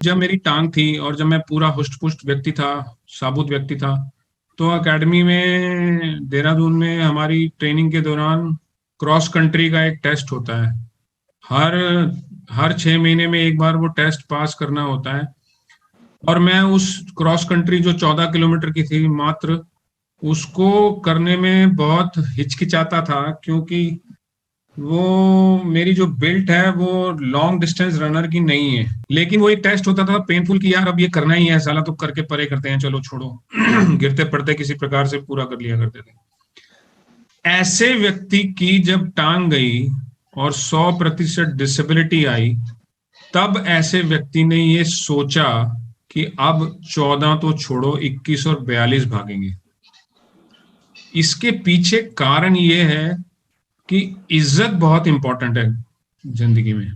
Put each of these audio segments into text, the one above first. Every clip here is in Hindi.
जब मेरी टांग थी और जब मैं पूरा हुष्ट पुष्ट व्यक्ति था, साबुत व्यक्ति था, तो एकेडमी में देहरादून में हमारी ट्रेनिंग के दौरान क्रॉस कंट्री का एक टेस्ट होता है। हर हर 6 महीने में एक बार वो टेस्ट पास करना होता है। और मैं उस क्रॉस कंट्री जो 14 किलोमीटर की थी मात्र, उसको करने में बहुत हिचकिचाता था, क्योंकि वो मेरी जो बिल्ट है वो लॉन्ग डिस्टेंस रनर की नहीं है। लेकिन वो एक टेस्ट होता था पेनफुल कि यार अब ये करना ही है साला, तो करके परे करते हैं, चलो छोड़ो। गिरते पड़ते किसी प्रकार से पूरा कर लिया करते थे। ऐसे व्यक्ति की जब टांग गई और 100% डिसेबिलिटी आई, तब ऐसे व्यक्ति ने ये सोचा कि अब 14 तो छोड़ो, 21 और 42 भागेंगे। इसके पीछे कारण ये है कि इज्जत बहुत इंपॉर्टेंट है जिंदगी में।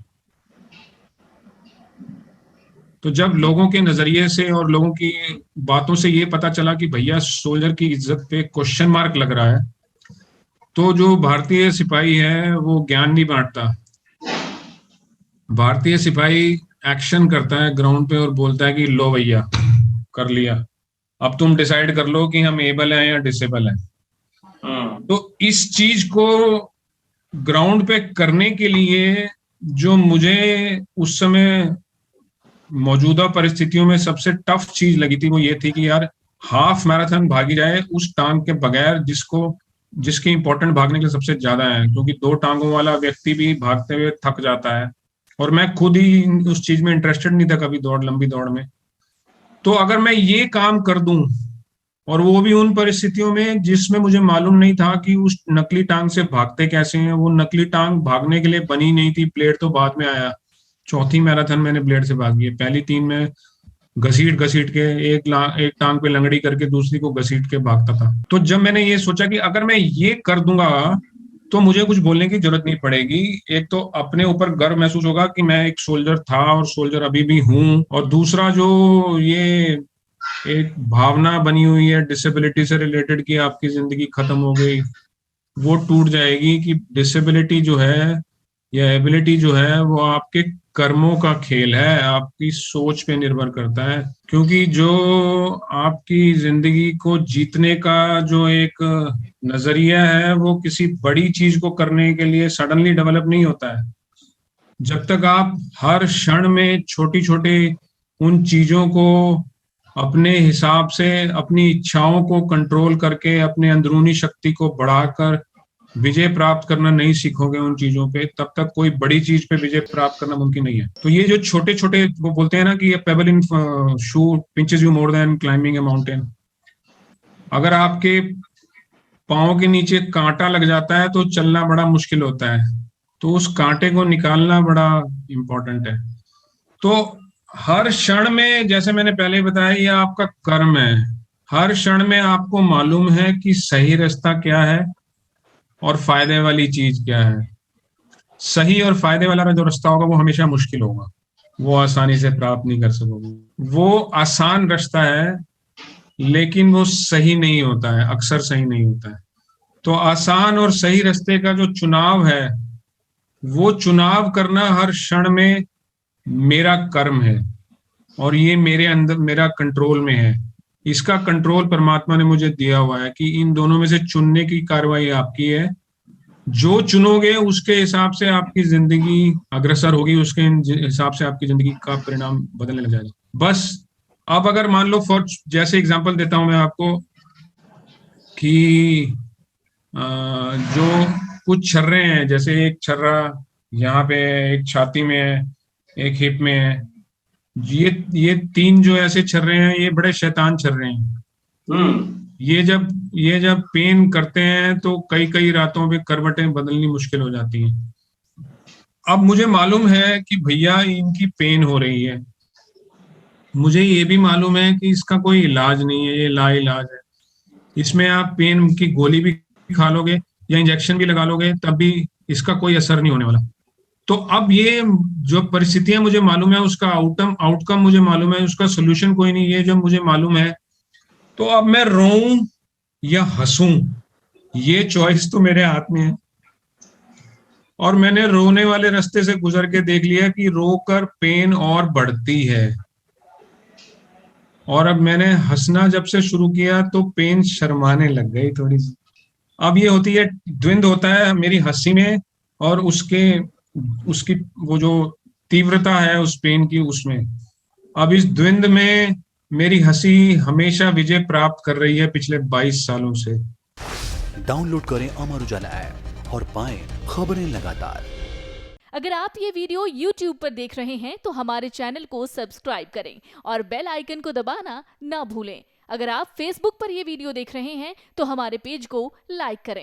तो जब लोगों के नजरिए से और लोगों की बातों से ये पता चला कि भैया सोल्जर की इज्जत पे क्वेश्चन मार्क लग रहा है, तो जो भारतीय सिपाही है वो ज्ञान नहीं बांटता। भारतीय सिपाही एक्शन करता है ग्राउंड पे और बोलता है कि लो भैया, कर लिया, अब तुम डिसाइड कर लो कि हम एबल हैं या डिसेबल हैं। तो इस चीज को ग्राउंड पे करने के लिए जो मुझे उस समय मौजूदा परिस्थितियों में सबसे टफ चीज लगी थी, वो ये थी कि यार हाफ मैराथन भागी जाए उस टांग के बगैर जिसके इंपॉर्टेंट भागने के लिए सबसे ज्यादा है, क्योंकि 2 टांगों वाला व्यक्ति भी भागते हुए थक जाता है। और मैं खुद ही उस चीज में इंटरेस्टेड नहीं था कभी लंबी दौड़ में। तो अगर मैं ये काम कर दूं, और वो भी उन परिस्थितियों में जिसमें मुझे मालूम नहीं था कि उस नकली टांग से भागते कैसे हैं, वो नकली टांग भागने के लिए बनी नहीं थी, ब्लेड तो बाद में आया। चौथी मैराथन मैंने ब्लेड से भागी है, पहली 3 में घसीट घसीट के एक टांग पे लंगड़ी करके दूसरी को घसीट के भागता था। तो जब मैंने ये सोचा कि अगर मैं ये कर दूंगा तो मुझे कुछ बोलने की जरूरत नहीं पड़ेगी। एक तो अपने ऊपर गर्व महसूस होगा कि मैं एक सोल्जर था और सोल्जर अभी भी हूं, और दूसरा जो ये एक भावना बनी हुई है डिसेबिलिटी से रिलेटेड कि आपकी जिंदगी खत्म हो गई, वो टूट जाएगी। कि डिसेबिलिटी जो है या एबिलिटी जो है वो आपके कर्मों का खेल है, आपकी सोच पे निर्भर करता है। क्योंकि जो आपकी जिंदगी को जीतने का जो एक नजरिया है वो किसी बड़ी चीज को करने के लिए सडनली डेवलप नहीं होता है। जब तक आप हर क्षण में छोटी छोटी उन चीजों को अपने हिसाब से, अपनी इच्छाओं को कंट्रोल करके, अपने अंदरूनी शक्ति को बढ़ाकर विजय प्राप्त करना नहीं सीखोगे उन चीजों पे, तब तक कोई बड़ी चीज पे विजय प्राप्त करना मुमकिन नहीं है। तो ये जो छोटे छोटे, वो बोलते हैं ना कि payable in shoe pinches you more than climbing A mountain. अगर आपके पाँव के नीचे कांटा लग जाता है तो चलना बड़ा मुश्किल होता है, तो उस कांटे को निकालना बड़ा इंपॉर्टेंट है। तो हर क्षण में, जैसे मैंने पहले बताया, ये आपका कर्म है। हर क्षण में आपको मालूम है कि सही रास्ता क्या है और फायदे वाली चीज क्या है। सही और फायदे वाला जो रास्ता होगा वो हमेशा मुश्किल होगा, वो आसानी से प्राप्त नहीं कर सकोगे। वो आसान रास्ता है लेकिन वो सही नहीं होता है, अक्सर सही नहीं होता है। तो आसान और सही रास्ते का जो चुनाव है, वो चुनाव करना हर क्षण में मेरा कर्म है, और ये मेरे अंदर, मेरा कंट्रोल में है। इसका कंट्रोल परमात्मा ने मुझे दिया हुआ है कि इन दोनों में से चुनने की कार्रवाई आपकी है। जो चुनोगे उसके हिसाब से आपकी जिंदगी अग्रसर होगी, उसके हिसाब से आपकी जिंदगी का परिणाम बदलने लग जाएगा। बस अब अगर मान लो, फॉर जैसे एग्जांपल देता हूं मैं आपको कि जो कुछ छर्रे हैं, जैसे एक छर्रा यहाँ पे, एक छाती में है, एक हिप में है। ये 3 जो ऐसे छर्रे हैं, ये बड़े शैतान छर्रे हैं। ये जब पेन करते हैं तो कई कई रातों पे करवटें बदलनी मुश्किल हो जाती हैं। अब मुझे मालूम है कि भैया इनकी पेन हो रही है, मुझे ये भी मालूम है कि इसका कोई इलाज नहीं है, ये लाइलाज है। इसमें आप पेन की गोली भी खा लोगे या इंजेक्शन भी लगा लोगे, तब भी इसका कोई असर नहीं होने वाला। तो अब ये जो परिस्थितियां मुझे मालूम है, उसका आउटकम मुझे मालूम है, उसका सोल्यूशन कोई नहीं, ये जब मुझे मालूम है, तो अब मैं रोऊं या हंसूं, ये चॉइस तो मेरे हाथ में है। और मैंने रोने वाले रास्ते से गुजर के देख लिया कि रोकर पेन और बढ़ती है। और अब मैंने हंसना जब से शुरू किया तो पेन शर्माने लग गई थोड़ी सी। अब ये होती है, द्वंद्व होता है मेरी हंसी में और उसके उसकी वो जो तीव्रता है उस पेन की उसमें। अब इस द्वंद्व में मेरी हंसी हमेशा विजय प्राप्त कर रही है पिछले 22 सालों से। डाउनलोड करें अमर उजाला ऐप और पाएं खबरें लगातार। अगर आप ये वीडियो YouTube पर देख रहे हैं तो हमारे चैनल को सब्सक्राइब करें और बेल आइकन को दबाना ना भूलें। अगर आप Facebook पर ये वीडियो देख रहे हैं तो हमारे पेज को लाइक करें।